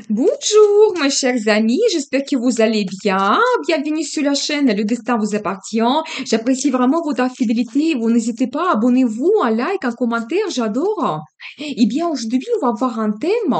Bonjour, mes chers amis, j'espère que vous allez bien. Bienvenue sur la chaîne Le Destin vous appartient. J'apprécie vraiment votre fidélité. Vous n'hésitez pas, abonnez-vous, un like, un commentaire, j'adore. Eh bien, aujourd'hui, on va voir un thème.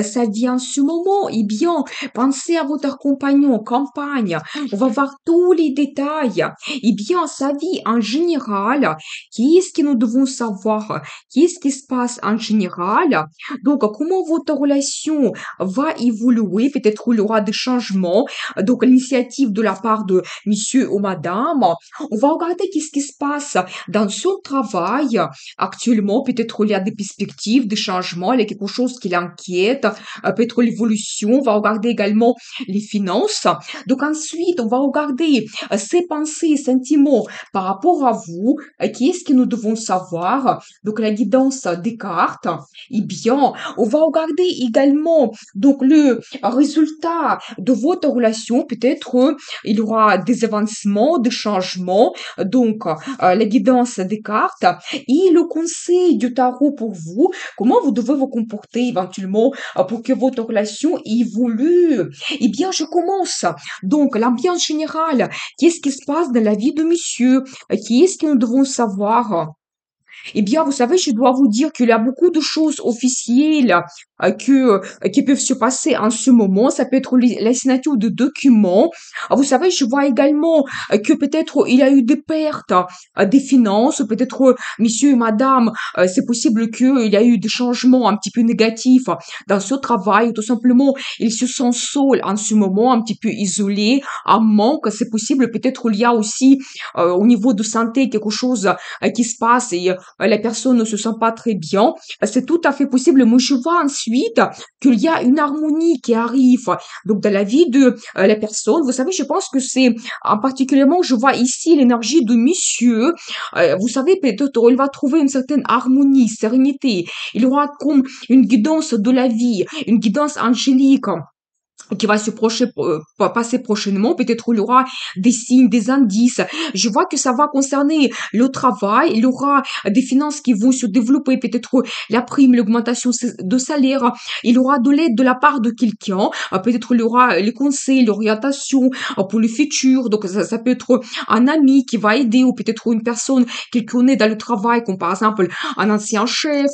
Ça vient ce moment. Eh bien, pensez à votre compagnon, compagne. On va voir tous les détails. Eh bien, sa vie en général. Qu'est-ce que nous devons savoir? Qu'est-ce qui se passe en général? Donc, comment votre relation va évoluer, peut-être il y aura des changements. Donc, l'initiative de la part de monsieur ou madame. On va regarder qu'est-ce qui se passe dans son travail. Actuellement, peut-être il y a des perspectives, des changements, il y a quelque chose qui l'inquiète, peut-être l'évolution. On va regarder également les finances. Donc, ensuite, on va regarder ses pensées, sentiments par rapport à vous. Qu'est-ce que nous devons savoir? Donc, la guidance des cartes. Eh bien, on va regarder également donc le résultat de votre relation. Peut-être il y aura des avancements, des changements. Donc la guidance des cartes et le conseil du tarot pour vous. Comment vous devez vous comporter éventuellement pour que votre relation évolue. Eh bien, je commence. Donc l'ambiance générale. Qu'est-ce qui se passe dans la vie de monsieur? Qu'est-ce que nous devons savoir? Eh bien, vous savez, je dois vous dire qu'il y a beaucoup de choses officielles qui peuvent se passer en ce moment. Ça peut être la signature de documents. Vous savez, je vois également que peut-être il y a eu des pertes des finances. Peut-être, monsieur et madame, c'est possible qu'il y a eu des changements un petit peu négatifs dans ce travail. Ou tout simplement, ils se sentent seuls en ce moment, un petit peu isolés, en manque. C'est possible. Peut-être il y a aussi au niveau de santé quelque chose qui se passe et la personne ne se sent pas très bien, c'est tout à fait possible. Mais je vois ensuite qu'il y a une harmonie qui arrive donc dans la vie de la personne. Vous savez, je pense que c'est en particulièrement, je vois ici l'énergie de monsieur. Vous savez, peut-être il va trouver une certaine harmonie, sérénité. Il aura comme une guidance de la vie, une guidance angélique qui va se passer prochainement. Peut-être il y aura des signes, des indices. Je vois que ça va concerner le travail. Il y aura des finances qui vont se développer. Peut-être la prime, l'augmentation de salaire. Il y aura de l'aide de la part de quelqu'un. Peut-être il y aura les conseils, l'orientation pour le futur. Donc ça peut être un ami qui va aider ou peut-être une personne qu'il connaît dans le travail, comme par exemple un ancien chef,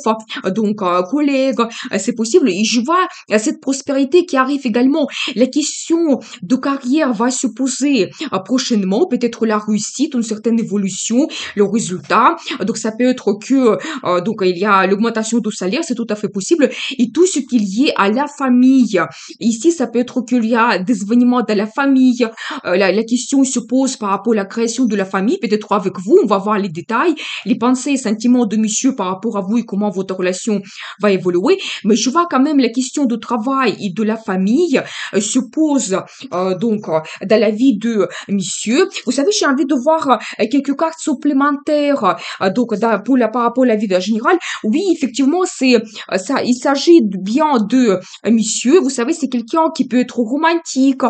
donc un collègue. C'est possible. Et je vois cette prospérité qui arrive également. La question de carrière va se poser prochainement, peut-être la réussite, une certaine évolution, le résultat. Donc ça peut être que donc il y a l'augmentation du salaire, c'est tout à fait possible, et tout ce qui est lié à la famille. Ici, ça peut être qu'il y a des événements dans la famille. La question se pose par rapport à la création de la famille, peut-être avec vous. On va voir les détails, les pensées et sentiments de monsieur par rapport à vous et comment votre relation va évoluer. Mais je vois quand même la question du travail et de la famille se pose donc dans la vie de monsieur. Vous savez, j'ai envie de voir quelques cartes supplémentaires donc par rapport à la vie de générale. Oui, effectivement, c'est ça. Il s'agit bien de monsieur. Vous savez, c'est quelqu'un qui peut être romantique.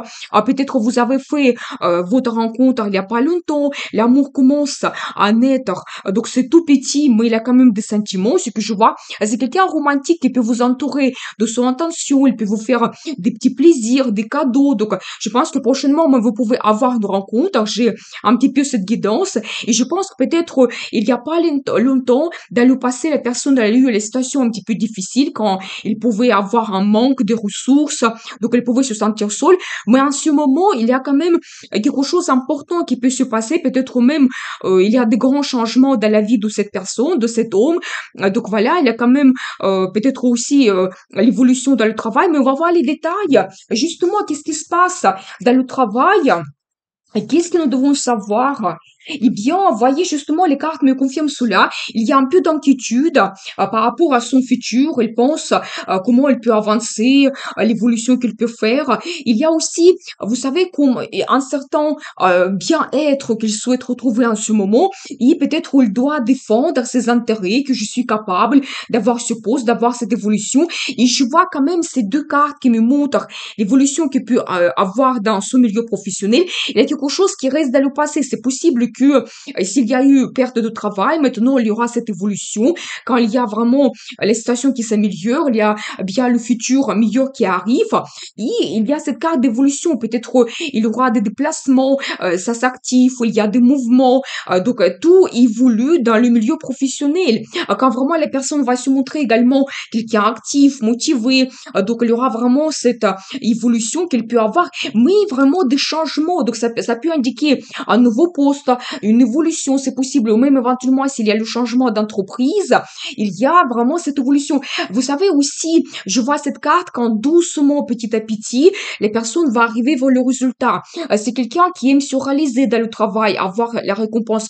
Peut-être vous avez fait votre rencontre il y a pas longtemps. L'amour commence à naître. Donc c'est tout petit, mais il a quand même des sentiments. Ce que je vois, c'est quelqu'un romantique qui peut vous entourer de son attention. Il peut vous faire des petits plaisirs, des cadeaux. Donc, je pense que prochainement, vous pouvez avoir une rencontre. J'ai un petit peu cette guidance. Et je pense que peut-être, il n'y a pas longtemps, dans le passé, la personne a eu les situations un petit peu difficiles quand il pouvait avoir un manque de ressources. Donc, elle pouvait se sentir seule. Mais en ce moment, il y a quand même quelque chose d'important qui peut se passer. Peut-être même, il y a des grands changements dans la vie de cette personne, de cet homme. Donc, voilà, il y a quand même peut-être aussi l'évolution dans le travail, mais on va voir les détails. Justement, qu'est-ce qui se passe dans le travail? Et qu'est-ce que nous devons savoir? Eh bien, voyez justement, les cartes me confirment cela. Il y a un peu d'inquiétude par rapport à son futur. Il pense comment il peut avancer, l'évolution qu'il peut faire. Il y a aussi, vous savez, comme un certain bien-être qu'il souhaite retrouver en ce moment. Et peut-être où il doit défendre ses intérêts, que je suis capable d'avoir ce poste, d'avoir cette évolution. Et je vois quand même ces deux cartes qui me montrent l'évolution qu'il peut avoir dans son milieu professionnel. Il y a quelque chose qui reste dans le passé. C'est possible que s'il y a eu perte de travail, maintenant il y aura cette évolution. Quand il y a vraiment les situations qui s'améliorent, il y a bien le futur meilleur qui arrive. Et il y a cette carte d'évolution. Peut-être il y aura des déplacements, ça s'active, il y a des mouvements. Tout évolue dans le milieu professionnel. Quand vraiment la personne va se montrer également quelqu'un actif, motivé, donc il y aura vraiment cette évolution qu'il peut avoir, mais vraiment des changements. Donc ça peut indiquer un nouveau poste, une évolution, c'est possible, ou même éventuellement s'il y a le changement d'entreprise, il y a vraiment cette évolution. Vous savez aussi, je vois cette carte quand doucement, petit à petit, les personnes vont arriver vers le résultat. C'est quelqu'un qui aime se réaliser dans le travail, avoir la récompense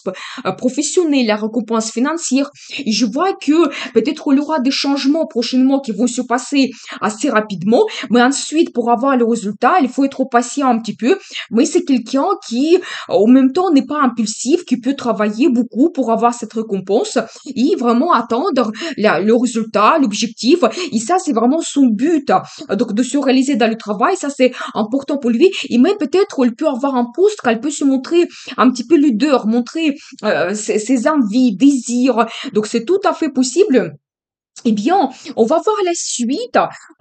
professionnelle, la récompense financière. Et je vois que peut-être il y aura des changements prochainement qui vont se passer assez rapidement, mais ensuite, pour avoir le résultat, il faut être patient un petit peu. Mais c'est quelqu'un qui, en même temps, n'est pas impulsif, qui peut travailler beaucoup pour avoir cette récompense et vraiment attendre le résultat, l'objectif. Et ça, c'est vraiment son but. Donc, de se réaliser dans le travail, ça, c'est important pour lui. Et même peut-être, il peut avoir un poste qu'elle peut se montrer un petit peu leader, montrer ses envies, désirs. Donc, c'est tout à fait possible. Eh bien, on va voir la suite.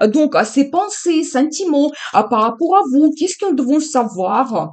Donc, ces pensées, sentiments par rapport à vous, qu'est-ce que nous devons savoir?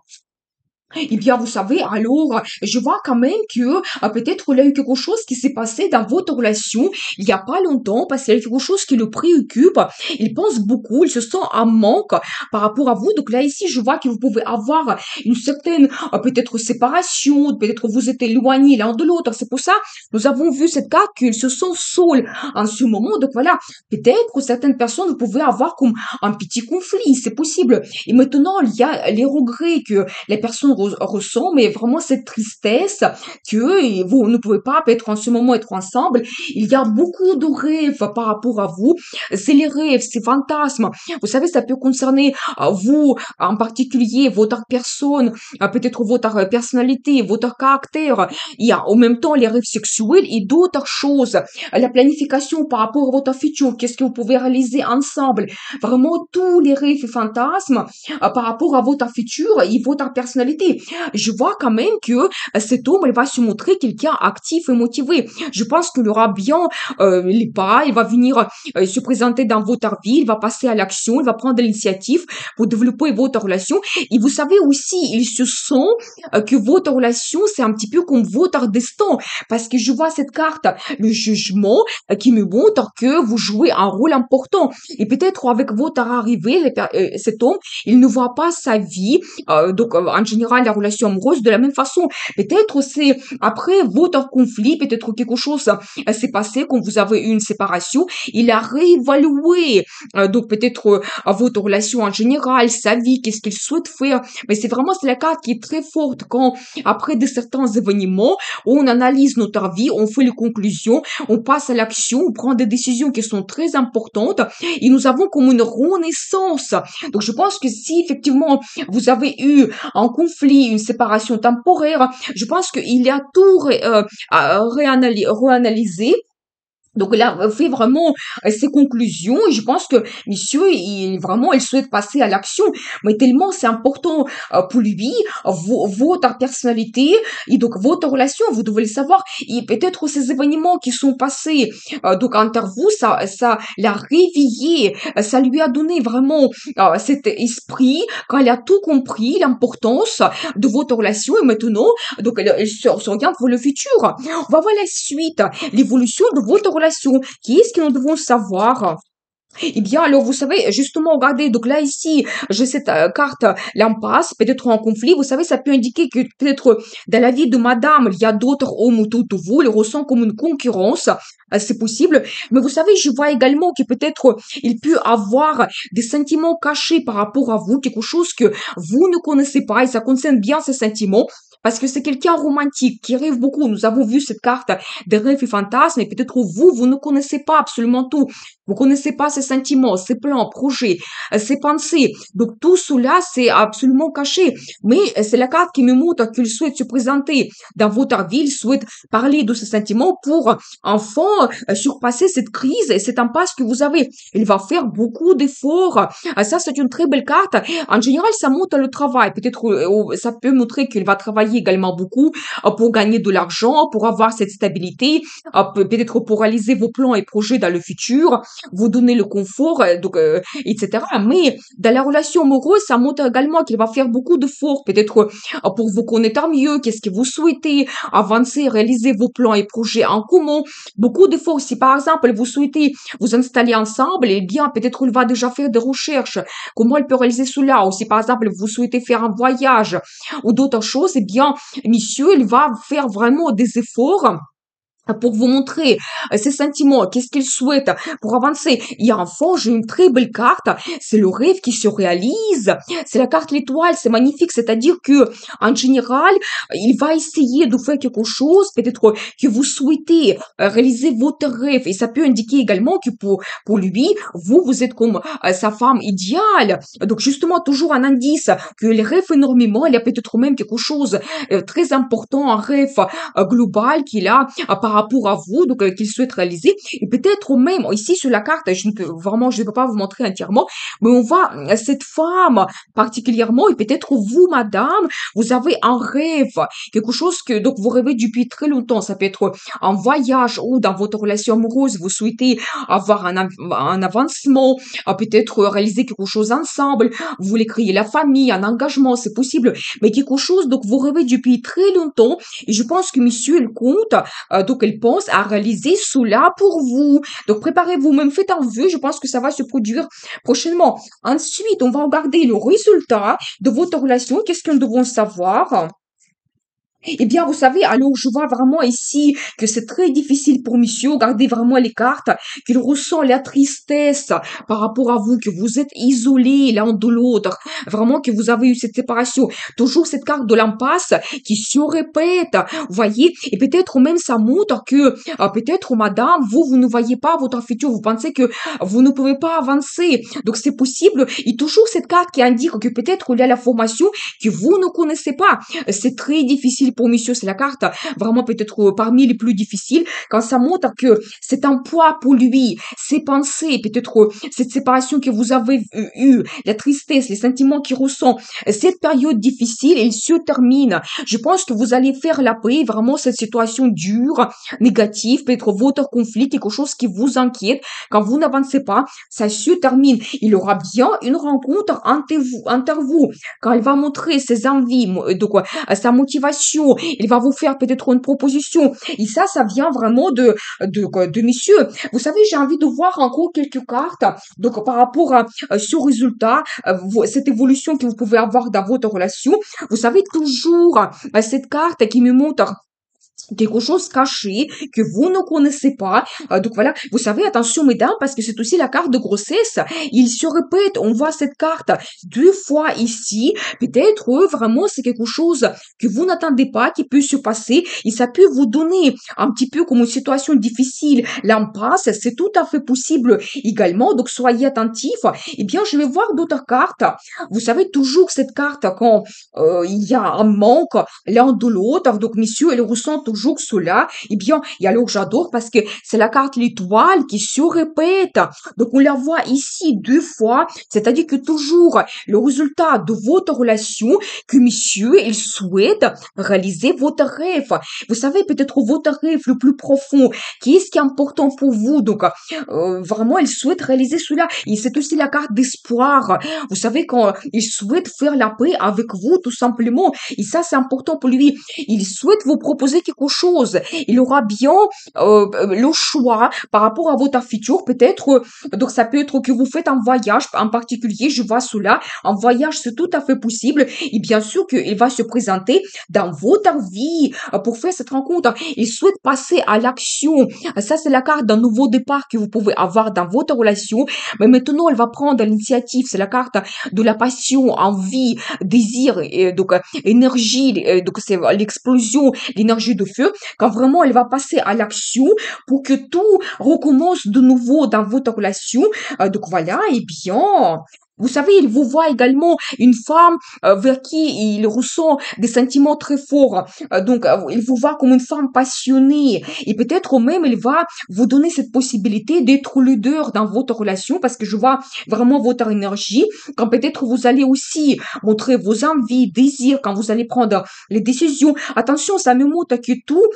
Eh bien, vous savez, alors, je vois quand même que peut-être il y a eu quelque chose qui s'est passé dans votre relation il n'y a pas longtemps, parce qu'il y a quelque chose qui le préoccupe. Il pense beaucoup, il se sent en manque par rapport à vous. Donc là, ici, je vois que vous pouvez avoir une certaine, peut-être séparation, peut-être vous êtes éloignés l'un de l'autre. C'est pour ça, nous avons vu cette carte qu'il se sent seul en ce moment. Donc voilà, peut-être certaines personnes, vous pouvez avoir comme un petit conflit, c'est possible. Et maintenant, il y a les regrets que les personnes ressent, mais vraiment cette tristesse que vous ne pouvez pas être en ce moment être ensemble. Il y a beaucoup de rêves par rapport à vous. C'est les rêves, ces fantasmes. Vous savez, ça peut concerner vous en particulier, votre personne, peut-être votre personnalité, votre caractère. Il y a en même temps les rêves sexuels et d'autres choses. La planification par rapport à votre futur, qu'est-ce que vous pouvez réaliser ensemble. Vraiment tous les rêves et fantasmes par rapport à votre futur et votre personnalité. Je vois quand même que cet homme, il va se montrer quelqu'un actif et motivé. Je pense qu'il aura bien les pas, il va venir se présenter dans votre vie, il va passer à l'action, il va prendre l'initiative pour développer votre relation. Et vous savez aussi, il se sent que votre relation, c'est un petit peu comme votre destin. Parce que je vois cette carte, le jugement, qui me montre que vous jouez un rôle important. Et peut-être avec votre arrivée, cet homme, il ne voit pas sa vie, en général, la relation amoureuse de la même façon. Peut-être c'est après votre conflit, peut-être quelque chose s'est passé quand vous avez eu une séparation. Il a réévalué, donc peut-être votre relation en général, sa vie, qu'est-ce qu'il souhaite faire. Mais c'est la carte qui est très forte quand, après de certains événements, on analyse notre vie, on fait les conclusions, on passe à l'action, on prend des décisions qui sont très importantes et nous avons comme une renaissance. Donc je pense que si effectivement vous avez eu un conflit, une séparation temporaire, je pense qu'il y a tout à réanalyser. Donc, il a fait vraiment ses conclusions et je pense que monsieur, il souhaite passer à l'action. Mais tellement c'est important pour lui, votre personnalité et donc votre relation, vous devez le savoir. Et peut-être ces événements qui sont passés donc entre vous, ça l'a réveillé, ça lui a donné vraiment cet esprit quand il a tout compris, l'importance de votre relation et maintenant, donc elle se regarde pour le futur. On va voir la suite, l'évolution de votre relation. Qu'est-ce que nous devons savoir? Eh bien, alors, vous savez, justement, regardez, donc là, ici, j'ai cette carte, l'impasse, peut-être en conflit, vous savez, ça peut indiquer que peut-être dans la vie de madame, il y a d'autres hommes autour de vous, il ressent comme une concurrence, c'est possible, mais vous savez, je vois également que peut-être il peut avoir des sentiments cachés par rapport à vous, quelque chose que vous ne connaissez pas, et ça concerne bien ces sentiments, parce que c'est quelqu'un romantique qui rêve beaucoup. Nous avons vu cette carte des rêves et fantasmes, et peut-être vous ne connaissez pas absolument tout. Vous connaissez pas ses sentiments, ses plans, projets, ses pensées. Donc tout cela, c'est absolument caché. Mais c'est la carte qui me montre qu'il souhaite se présenter dans votre vie, il souhaite parler de ses sentiments pour enfin surpasser cette crise et cette impasse que vous avez. Il va faire beaucoup d'efforts. Ça, c'est une très belle carte. En général, ça montre le travail. Peut-être ça peut montrer qu'il va travailler également beaucoup pour gagner de l'argent, pour avoir cette stabilité, peut-être pour réaliser vos plans et projets dans le futur, vous donner le confort, etc. Mais dans la relation amoureuse, ça montre également qu'il va faire beaucoup d'efforts, peut-être pour vous connaître mieux, qu'est-ce que vous souhaitez, avancer, réaliser vos plans et projets en commun. Beaucoup d'efforts. Si par exemple, vous souhaitez vous installer ensemble, eh bien, peut-être il va déjà faire des recherches. Comment il peut réaliser cela? Ou si par exemple, vous souhaitez faire un voyage ou d'autres choses, eh bien, monsieur, il va faire vraiment des efforts pour vous montrer ses sentiments, qu'est-ce qu'il souhaite pour avancer. Et enfin, j'ai une très belle carte, c'est le rêve qui se réalise. C'est la carte l'étoile, c'est magnifique, c'est-à-dire que en général, il va essayer de faire quelque chose, peut-être que vous souhaitez réaliser votre rêve. Et ça peut indiquer également que pour lui, vous êtes comme sa femme idéale. Donc justement, toujours un indice que il rêve énormément, il y a peut-être même quelque chose très important, un rêve global qu'il a par rapport à vous, donc qu'il souhaite réaliser. Et peut-être même ici sur la carte, je ne peux pas vous montrer entièrement, mais on voit cette femme particulièrement et peut-être vous, madame, vous avez un rêve, quelque chose que donc vous rêvez depuis très longtemps. Ça peut être un voyage ou dans votre relation amoureuse, vous souhaitez avoir un avancement, peut-être réaliser quelque chose ensemble. Vous voulez créer la famille, un engagement, c'est possible, mais quelque chose donc vous rêvez depuis très longtemps. Et je pense que monsieur il compte donc, elle pense à réaliser cela pour vous. Donc, préparez-vous, même faites un vœu. Je pense que ça va se produire prochainement. Ensuite, on va regarder le résultat de votre relation. Qu'est-ce que nous devons savoir? Eh bien, vous savez, alors je vois vraiment ici que c'est très difficile pour monsieur. Regardez vraiment les cartes, qu'il ressent la tristesse par rapport à vous, que vous êtes isolés l'un de l'autre. Vraiment que vous avez eu cette séparation. Toujours cette carte de l'impasse qui se répète. Vous voyez? Et peut-être même ça montre que, peut-être madame, vous ne voyez pas votre futur. Vous pensez que vous ne pouvez pas avancer. Donc c'est possible. Et toujours cette carte qui indique que peut-être il y a la formation que vous ne connaissez pas. C'est très difficile pour monsieur, c'est la carte vraiment peut-être parmi les plus difficiles, quand ça montre que c'est un poids pour lui, ses pensées, peut-être cette séparation que vous avez eue, la tristesse, les sentiments qu'il ressent, cette période difficile, elle se termine. Je pense que vous allez faire la paix, vraiment cette situation dure, négative, peut-être votre conflit, quelque chose qui vous inquiète, quand vous n'avancez pas, ça se termine. Il y aura bien une rencontre entre vous, quand il va montrer ses envies, sa motivation, il va vous faire peut-être une proposition. Et ça vient vraiment de monsieur. Vous savez, j'ai envie de voir encore quelques cartes. Donc, par rapport à ce résultat, cette évolution que vous pouvez avoir dans votre relation, vous savez toujours cette carte qui me montre quelque chose caché que vous ne connaissez pas. Donc voilà, vous savez, attention mesdames, parce que c'est aussi la carte de grossesse. Il se répète, on voit cette carte 2 fois ici. Peut-être vraiment c'est quelque chose que vous n'attendez pas qui peut se passer et ça peut vous donner un petit peu comme une situation difficile. L'impasse, c'est tout à fait possible également, donc soyez attentifs. Eh bien, je vais voir d'autres cartes. Vous savez, toujours cette carte quand il y a un manque l'un de l'autre, donc messieurs, elle ressent toujours cela. Eh bien, et alors j'adore parce que c'est la carte l'étoile qui se répète. Donc on la voit ici 2 fois, c'est-à-dire que toujours le résultat de votre relation, que monsieur, il souhaite réaliser votre rêve. Vous savez, peut-être votre rêve le plus profond, qu'est-ce qui est important pour vous. Donc vraiment, il souhaite réaliser cela. Et c'est aussi la carte d'espoir. Vous savez, quand il souhaite faire la paix avec vous, tout simplement. Et ça, c'est important pour lui. Il souhaite vous proposer quelque chose. Il aura bien le choix par rapport à votre futur, peut-être. Donc, ça peut être que vous faites un voyage en particulier. Je vois cela. Un voyage, c'est tout à fait possible. Et bien sûr qu'il va se présenter dans votre vie pour faire cette rencontre. Il souhaite passer à l'action. Ça, c'est la carte d'un nouveau départ que vous pouvez avoir dans votre relation. Mais maintenant, elle va prendre l'initiative. C'est la carte de la passion, envie, désir, et donc énergie, donc c'est l'explosion, l'énergie de feu, quand vraiment elle va passer à l'action pour que tout recommence de nouveau dans votre relation. Donc voilà, et bien, vous savez, il vous voit également une femme vers qui il ressent des sentiments très forts. Il vous voit comme une femme passionnée. Et peut-être même, il va vous donner cette possibilité d'être leader dans votre relation parce que je vois vraiment votre énergie. Quand peut-être vous allez aussi montrer vos envies, désirs, quand vous allez prendre les décisions. Attention, ça me montre que tout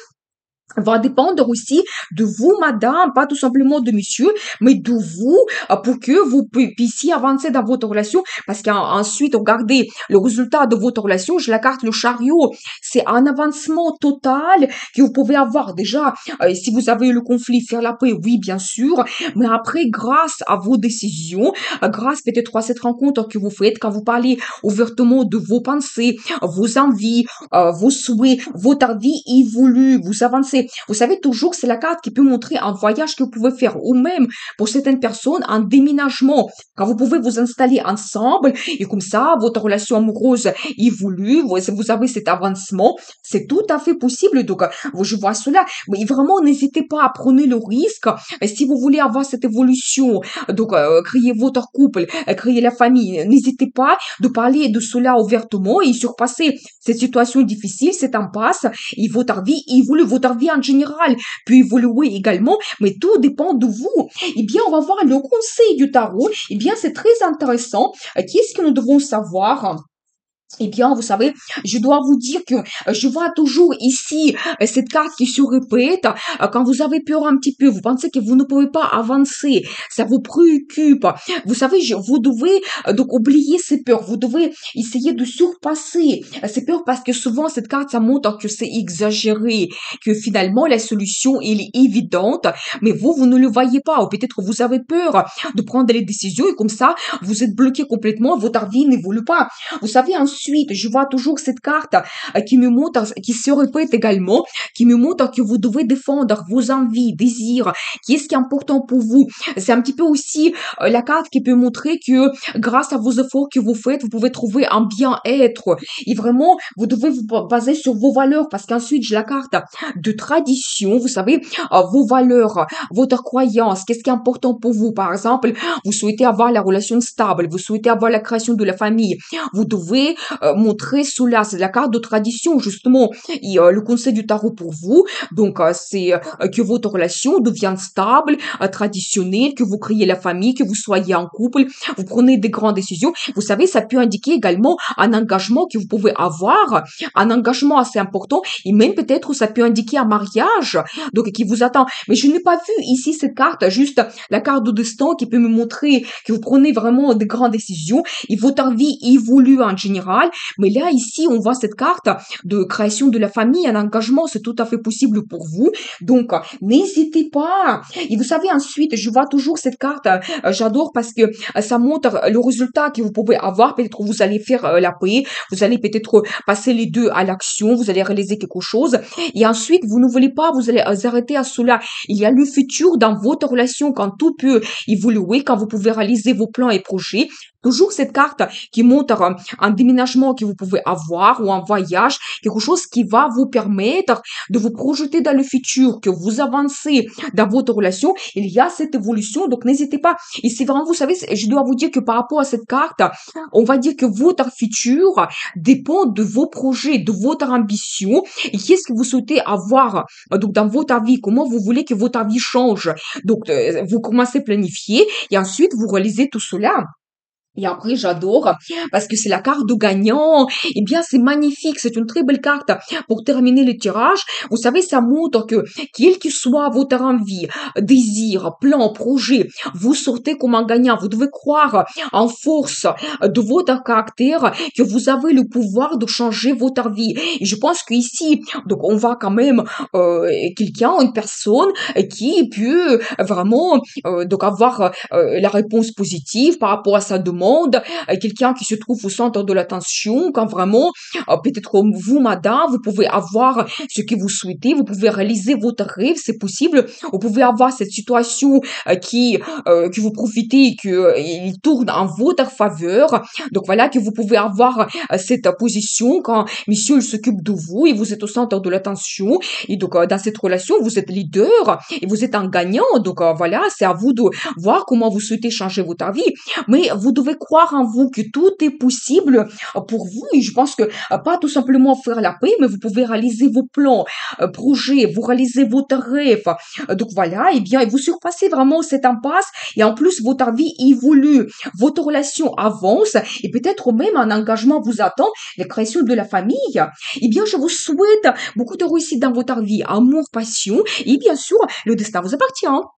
va dépendre aussi de vous, madame, pas tout simplement de monsieur, mais de vous, pour que vous puissiez avancer dans votre relation, parce qu'ensuite, regardez le résultat de votre relation, je la carte le chariot, c'est un avancement total que vous pouvez avoir déjà, si vous avez eu le conflit, faire la paix, oui, bien sûr, mais après, grâce à vos décisions, grâce peut-être à cette rencontre que vous faites, quand vous parlez ouvertement de vos pensées, vos envies, vos souhaits, votre vie évolue, vous avancez. Vous savez, toujours, c'est la carte qui peut montrer un voyage que vous pouvez faire, ou même, pour certaines personnes, un déménagement. Quand vous pouvez vous installer ensemble, et comme ça, votre relation amoureuse évolue, vous avez cet avancement, c'est tout à fait possible. Donc, je vois cela. Mais vraiment, n'hésitez pas à prendre le risque. Et si vous voulez avoir cette évolution, créer votre couple, créer la famille, n'hésitez pas de parler de cela ouvertement et surpasser cette situation difficile, cette impasse, et votre vie évolue, votre vie en général peut évoluer également, mais tout dépend de vous. Eh bien, on va voir le conseil du tarot. Eh bien, c'est très intéressant. Qu'est-ce que nous devons savoir? Eh bien, vous savez, je dois vous dire que je vois toujours ici cette carte qui se répète. Quand vous avez peur un petit peu, vous pensez que vous ne pouvez pas avancer, ça vous préoccupe. Vous savez, vous devez donc oublier ces peurs. Vous devez essayer de surpasser ces peurs parce que souvent cette carte, ça montre que c'est exagéré, que finalement la solution elle est évidente, mais vous ne le voyez pas. Ou peut-être vous avez peur de prendre les décisions et comme ça, vous êtes bloqué complètement, votre vie n'évolue pas. Vous savez, ensuite, je vois toujours cette carte qui me montre, qui se répète également, qui me montre que vous devez défendre vos envies, désirs, qu'est-ce qui est important pour vous. C'est un petit peu aussi la carte qui peut montrer que grâce à vos efforts que vous faites, vous pouvez trouver un bien-être. Et vraiment, vous devez vous baser sur vos valeurs parce qu'ensuite, j'ai la carte de tradition, vous savez, vos valeurs, votre croyance, qu'est-ce qui est important pour vous. Par exemple, vous souhaitez avoir la relation stable, vous souhaitez avoir la création de la famille, vous devez montrer cela. C'est la carte de tradition, justement. Et le conseil du tarot pour vous, donc, c'est que votre relation devienne stable, traditionnelle, que vous créez la famille, que vous soyez en couple, vous prenez des grandes décisions. Vous savez, ça peut indiquer également un engagement que vous pouvez avoir, un engagement assez important, et même peut-être ça peut indiquer un mariage, donc, qui vous attend. Mais je n'ai pas vu ici cette carte, juste la carte de destin qui peut me montrer que vous prenez vraiment des grandes décisions et votre vie évolue en général. Mais là, ici, on voit cette carte de création de la famille, un engagement, c'est tout à fait possible pour vous. Donc, n'hésitez pas. Et vous savez, ensuite, je vois toujours cette carte, j'adore parce que ça montre le résultat que vous pouvez avoir. Peut-être vous allez faire la paix, vous allez peut-être passer les deux à l'action, vous allez réaliser quelque chose. Et ensuite, vous ne voulez pas, vous allez arrêter à cela. Il y a le futur dans votre relation quand tout peut évoluer, quand vous pouvez réaliser vos plans et projets. Toujours cette carte qui montre un déménagement que vous pouvez avoir ou un voyage, quelque chose qui va vous permettre de vous projeter dans le futur, que vous avancez dans votre relation. Il y a cette évolution, donc n'hésitez pas. Et c'est vraiment, vous savez, je dois vous dire que par rapport à cette carte, on va dire que votre futur dépend de vos projets, de votre ambition et qu'est-ce que vous souhaitez avoir donc dans votre vie, comment vous voulez que votre vie change. Donc, vous commencez à planifier et ensuite vous réalisez tout cela. Et après, j'adore parce que c'est la carte de gagnant. Eh bien, c'est magnifique. C'est une très belle carte pour terminer le tirage. Vous savez, ça montre que, quel que soit votre envie, désir, plan, projet, vous sortez comme un gagnant. Vous devez croire en force de votre caractère que vous avez le pouvoir de changer votre vie. Et je pense qu'ici, donc, on va quand même quelqu'un, une personne qui peut vraiment donc avoir la réponse positive par rapport à sa demande monde, quelqu'un qui se trouve au centre de l'attention, quand vraiment, peut-être vous, madame, vous pouvez avoir ce que vous souhaitez, vous pouvez réaliser votre rêve, c'est possible. Vous pouvez avoir cette situation que vous profitez et que il tourne en votre faveur. Donc voilà que vous pouvez avoir cette position quand monsieur il s'occupe de vous et vous êtes au centre de l'attention. Et donc dans cette relation, vous êtes leader et vous êtes un gagnant. Donc voilà, c'est à vous de voir comment vous souhaitez changer votre vie. Mais vous devez croire en vous que tout est possible pour vous. Et je pense que pas tout simplement faire la paix, mais vous pouvez réaliser vos plans, projets, vous réalisez votre rêve. Donc voilà, et bien, et vous surpassez vraiment cette impasse et en plus, votre vie évolue, votre relation avance et peut-être même un engagement vous attend, la création de la famille. Eh bien, je vous souhaite beaucoup de réussite dans votre vie, amour, passion et bien sûr, le destin vous appartient.